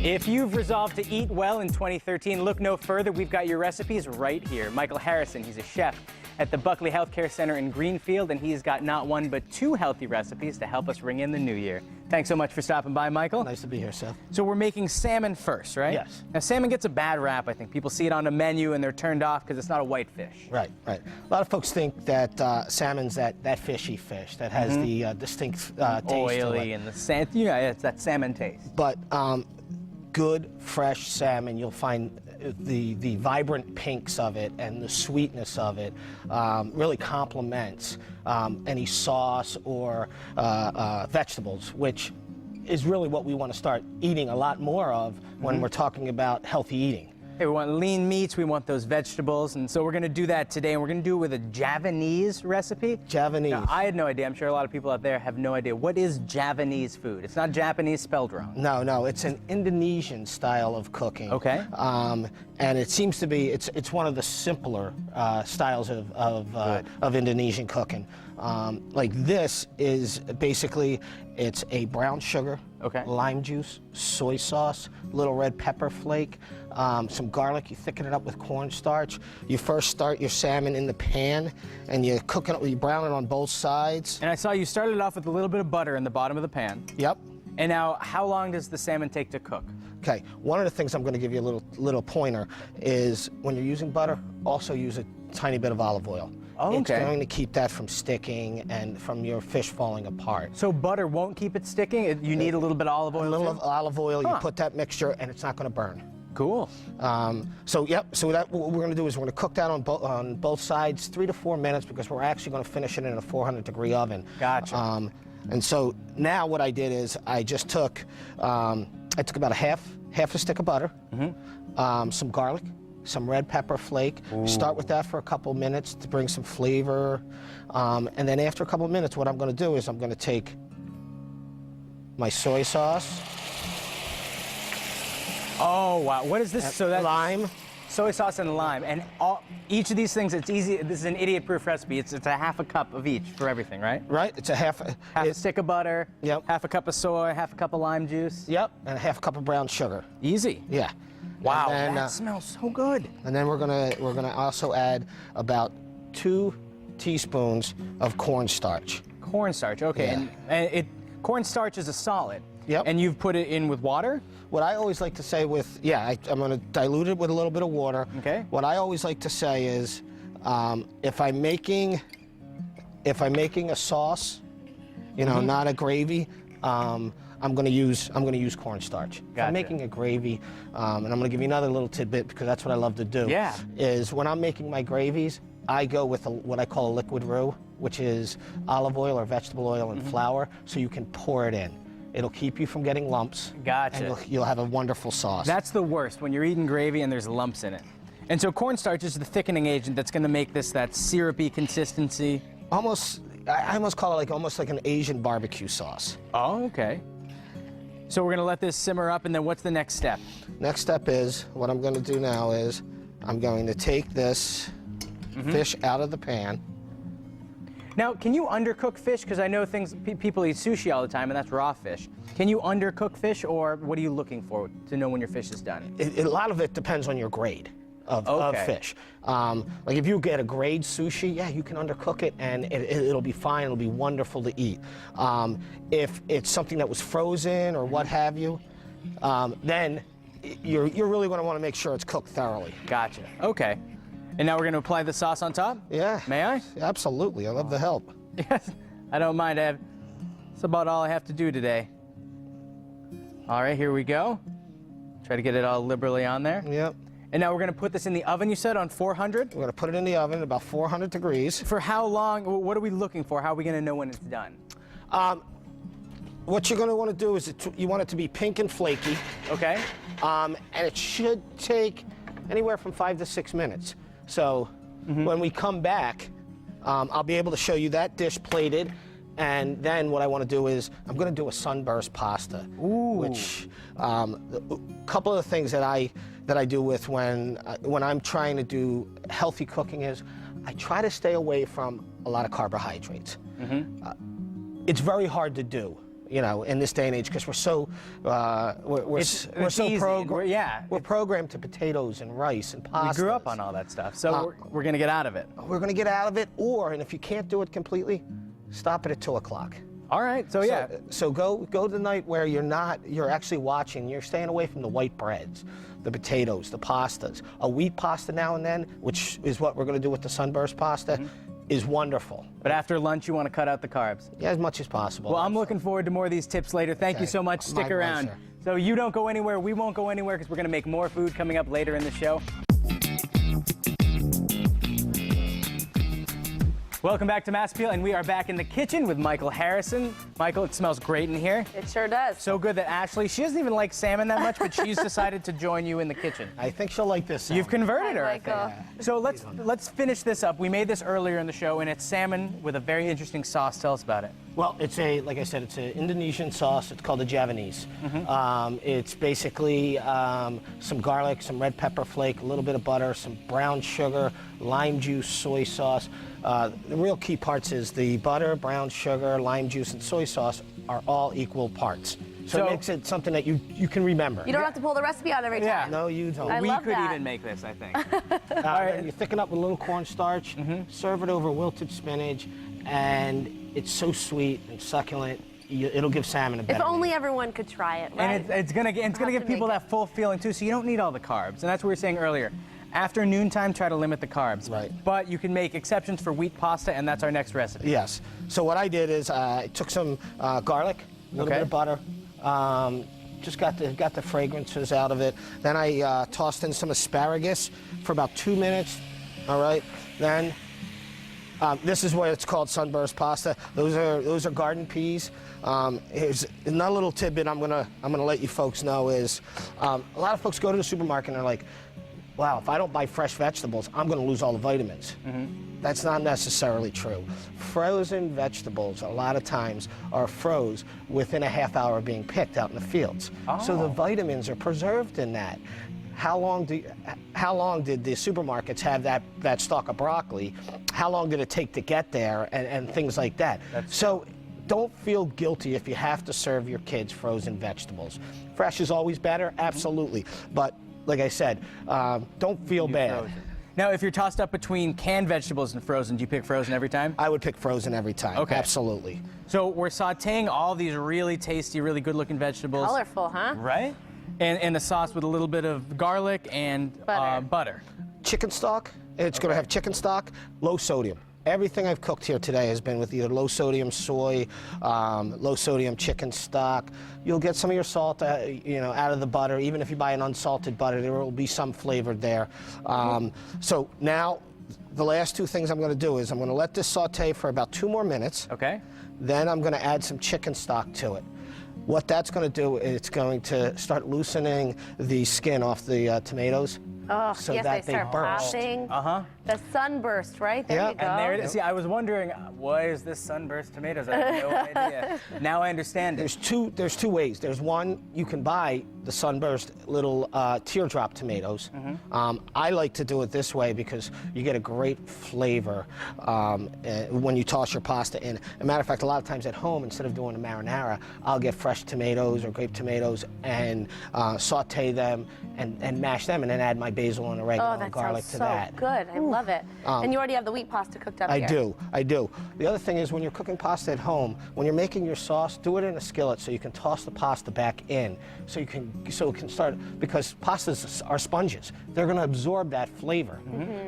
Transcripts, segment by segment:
If you've resolved to eat well in 2013, look no further. We've got your recipes right here. Michael Harrison, he's a chef at the Buckley Healthcare Center in Greenfield, and he's got not one but two healthy recipes to help us ring in the new year. Thanks so much for stopping by, Michael. Nice to be here, Seth. So we're making salmon first, right? Yes. Now, salmon gets a bad rap, I think. People see it on a menu and they're turned off because it's not a white fish. Right, right. A lot of folks think that salmon's that fishy fish that has the distinct taste Oily to it. and the sand, yeah, it's that salmon taste. But good, fresh salmon, you'll find the vibrant pinks of it and the sweetness of it really complements any sauce or vegetables, which is really what we want to start eating a lot more of when we're talking about healthy eating. Hey, we want lean meats, we want those vegetables, and so we're going to do that today, and we're going to do it with a Javanese recipe. Javanese. Now, I had no idea. I'm sure a lot of people out there have no idea. What is Javanese food? It's not Japanese spelled wrong. No, no, it's an Indonesian style of cooking. Okay. And it seems to be, it's one of the simpler styles of Indonesian cooking. Like this is basically, it's a brown sugar, lime juice, soy sauce, little red pepper flake, some garlic. You thicken it up with cornstarch. You first start your salmon in the pan, and you cook it, you brown it on both sides. And I saw you started off with a little bit of butter in the bottom of the pan. Yep. And now, how long does the salmon take to cook? Okay, one of the things I'm going to give you a little pointer is when you're using butter, also use a tiny bit of olive oil. Oh, okay. It's going to keep that from sticking and from your fish falling apart. So butter won't keep it sticking? You need a little bit of olive oil? A little of olive oil, you Huh. put that mixture, and it's not going to burn. Cool. So that what we're going to do is we're going to cook that on both sides 3 to 4 minutes, because we're actually going to finish it in a 400-degree oven. Gotcha. And so now what I did is I just took about a half a stick of butter, some garlic, some red pepper flake. Start with that for a couple minutes to bring some flavor, and then after a couple minutes, what I'm going to do is I'm going to take my soy sauce. Oh, wow. What is this? So that's lime. Soy sauce and lime. And each of these things, it's easy. This is an idiot-proof recipe. It's a half a cup of each for everything, right? Right. It's a half a stick of butter. Yep. Half a cup of soy, half a cup of lime juice. Yep. And a half a cup of brown sugar. Easy. Yeah. Wow, and then, that smells so good. And then we're gonna also add about 2 teaspoons of cornstarch. Cornstarch, okay. Yeah. And cornstarch is a solid. Yep. And you've put it in with water? What I always like to say with, I'm going to dilute it with a little bit of water. Okay. What I always like to say is, if I'm making a sauce, not a gravy, I'm going to use cornstarch. If I'm making a gravy, and I'm going to give you another little tidbit because that's what I love to do. Yeah. Is when I'm making my gravies, I go with what I call a liquid roux, which is olive oil or vegetable oil and flour, so you can pour it in. It'll keep you from getting lumps. Gotcha. And you'll have a wonderful sauce. That's the worst, when you're eating gravy and there's lumps in it. And so cornstarch is the thickening agent that's going to make this that syrupy consistency. I almost call it almost like an Asian barbecue sauce. Oh, okay. So we're going to let this simmer up, and then what's the next step? Next step is, what I'm going to do now is, I'm going to take this fish out of the pan. Now, can you undercook fish? Because I know people eat sushi all the time, and that's raw fish. Can you undercook fish, or what are you looking for to know when your fish is done? A lot of it depends on your grade of fish. Like if you get a grade sushi, yeah, you can undercook it, and it'll be fine. It'll be wonderful to eat. If it's something that was frozen or what have you, then you're really going to want to make sure it's cooked thoroughly. Gotcha. Okay. And now we're going to apply the sauce on top? Yeah. May I? Absolutely. I love the help. Yes. I don't mind. That's about all I have to do today. All right, here we go. Try to get it all liberally on there. Yep. And now we're going to put this in the oven, you said, on 400? We're going to put it in the oven at about 400 degrees. For how long? What are we looking for? How are we going to know when it's done? What you're going to want to do is you want it to be pink and flaky. Okay. And it should take anywhere from 5 to 6 minutes. So when we come back, I'll be able to show you that dish plated, and then what I want to do is I'm going to do a Sunburst pasta. Which a couple of the things that I do with when I'm trying to do healthy cooking is I try to stay away from a lot of carbohydrates. It's very hard to do. You know, in this day and age, because we're so we're so easy. programmed. We're programmed to potatoes and rice and pasta. We grew up on all that stuff, so we're going to get out of it. We're going to get out of it, and if you can't do it completely, stop it at 2 o'clock. All right, so yeah. So go the night where you're actually watching. You're staying away from the white breads, the potatoes, the pastas. A wheat pasta now and then, which is what we're going to do with the Sunburst pasta. Is wonderful. But after lunch, you want to cut out the carbs. Yeah, as much as possible. Well, I'm looking forward to more of these tips later. Thank you so much. Stick around. Pleasure. So you don't go anywhere, we won't go anywhere, because we're going to make more food coming up later in the show. Welcome back to Mass Appeal, and we are back in the kitchen with Michael Harrison. Michael, it smells great in here. It sure does. So good that Ashley, she doesn't even like salmon that much, but she's decided to join you in the kitchen. I think she'll like this salmon. You've converted her, I Michael. think. So let's finish this up. We made this earlier in the show, and it's salmon with a very interesting sauce. Tell us about it. Well, like I said, it's an Indonesian sauce. It's called a Javanese. It's basically some garlic, some red pepper flake, a little bit of butter, some brown sugar, lime juice, soy sauce. The real key parts is the butter, brown sugar, lime juice, and soy sauce are all equal parts. So it makes it something that you can remember. You don't have to pull the recipe out every time. Yeah. No, you don't. I We love could that. even make this, I think. All right. You thicken up with a little cornstarch, serve it over wilted spinach, and it's so sweet and succulent. It'll give salmon a better If only name. everyone could try it, right? And it's gonna give people that full feeling too. So you don't need all the carbs, and that's what we were saying earlier. After noontime, try to limit the carbs. Right. But you can make exceptions for wheat pasta, and that's our next recipe. Yes. So what I did is I took some garlic, a little bit of butter, just got the fragrances out of it. Then I tossed in some asparagus for about 2 minutes. All right. Then this is what it's called, Sunburst pasta. Those are garden peas. Here's another little tidbit I'm gonna let you folks know is a lot of folks go to the supermarket and they're like, wow, if I don't buy fresh vegetables, I'm going to lose all the vitamins. That's not necessarily true. Frozen vegetables, a lot of times, are froze within a half hour of being picked out in the fields. So the vitamins are preserved in that. How long did the supermarkets have that stalk of broccoli? How long did it take to get there, and things like that? So don't feel guilty if you have to serve your kids frozen vegetables. Fresh is always better, absolutely. But like I said, don't feel bad. Frozen. Now, if you're tossed up between canned vegetables and frozen, do you pick frozen every time? I would pick frozen every time. Okay. Absolutely. So we're sautéing all these really tasty, really good-looking vegetables. Colorful, huh? Right? And a sauce with a little bit of garlic and butter. Chicken stock. It's going to have chicken stock, low sodium. Everything I've cooked here today has been with either low sodium soy, low sodium chicken stock. You'll get some of your salt, out of the butter. Even if you buy an unsalted butter, there will be some flavored there. So now, the last two things I'm going to do is I'm going to let this saute for about 2 more minutes. Okay. Then I'm going to add some chicken stock to it. What that's going to do is it's going to start loosening the skin off the tomatoes. Oh, so yes, that they start burst. popping. Uh-huh. The Sunburst, right? There you go. And there it is. See, I was wondering, why is this Sunburst tomatoes? I have no idea. Now I understand it. There's two ways. There's one, you can buy the Sunburst little teardrop tomatoes. I like to do it this way because you get a great flavor when you toss your pasta in. As a matter of fact, a lot of times at home, instead of doing a marinara, I'll get fresh tomatoes or grape tomatoes and saute them and mash them, and then add my basil and oregano and garlic to that. Oh, that sounds so good. I love it. And you already have the wheat pasta cooked up here. I do. The other thing is when you're cooking pasta at home, when you're making your sauce, do it in a skillet so you can toss the pasta back in, so it can start, because pastas are sponges. They're going to absorb that flavor.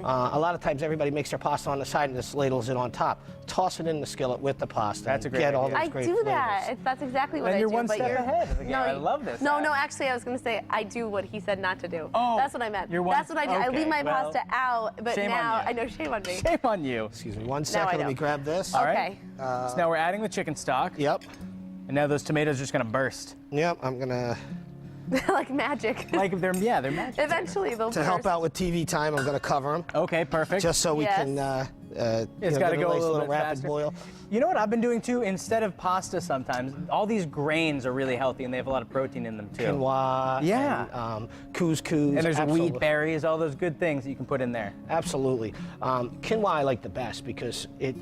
A lot of times everybody makes their pasta on the side and just ladles it on top. Toss it in the skillet with the pasta. That's a great get all idea. those I great do flavors. that. That's exactly what And I you're do. one but step ahead of the game. No, I love this. No, actually, I was going to say I do what he said not to do. Oh, that's what I meant. That's what I do. I okay, leave my well, pasta out, but shame now on you. I know, shame on me. Shame on you. Excuse me, 1 Now I second. Let know. me grab this. All Okay. right. So now we're adding the chicken stock. Yep. And now those tomatoes are just going to burst. Yep, I'm going to... Like magic. Like they're magic. Eventually they'll To help out with TV time, I'm going to cover them. Okay, perfect. Just so we Yes. can It's got to get go nice a little bit rapid faster. boil. You know what I've been doing too? Instead of pasta sometimes, all these grains are really healthy and they have a lot of protein in them too. Quinoa, Yeah. and couscous. And there's absolutely. wheat berries, all those good things that you can put in there. Absolutely. Quinoa I like the best because it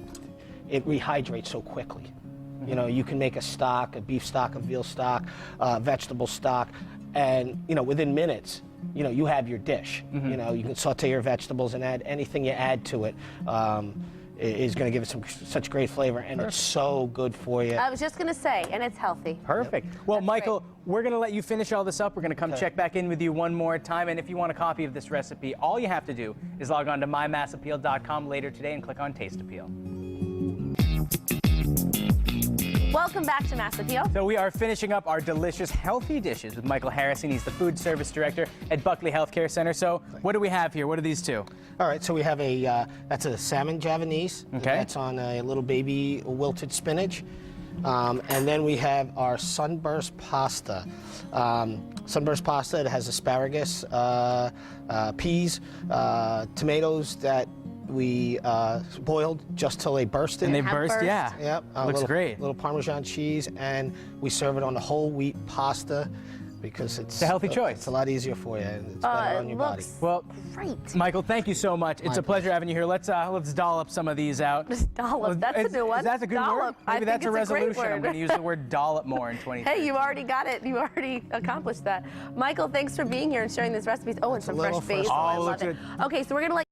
rehydrates so quickly. You know, you can make a stock, a beef stock, a veal stock, vegetable stock, and, you know, within minutes, you know, you have your dish. You know, you can saute your vegetables and add anything you add to it. Is going to give it such great flavor, and it's so good for you. I was just going to say, and it's healthy. Perfect. Well, That's Michael, great. we're going to let you finish all this up. We're going to come check back in with you one more time, and if you want a copy of this recipe, all you have to do is log on to mymassappeal.com later today and click on Taste Appeal. Welcome back to Mass Appeal. So we are finishing up our delicious, healthy dishes with Michael Harrison. He's the food service director at Buckley Healthcare Center. So what do we have here? What are these two? All right, so we have that's a salmon Javanese. Okay. That's on a little baby wilted spinach. And then we have our Sunburst pasta. Sunburst pasta, it has asparagus, peas, tomatoes that we boiled just till they burst in. And they Have burst, burst. yeah. Yep. Looks great. Little Parmesan cheese, and we serve it on the whole wheat pasta because it's a healthy choice. It's a lot easier for you, and it's better on your body. Looks Well, great. Michael, thank you so much. It's a pleasure having you here. Let's dollop some of these out. Just dollop. That's a new one. Is that a good Dollop. word? Maybe I think that's a it's a great resolution. I'm word. going to use the word dollop more in 2020. Hey, you already got it. You already accomplished that. Michael, thanks for being here and sharing these recipes. Oh, and some fresh little fresh basil. I Oh, love looks it. Okay, so we're going to let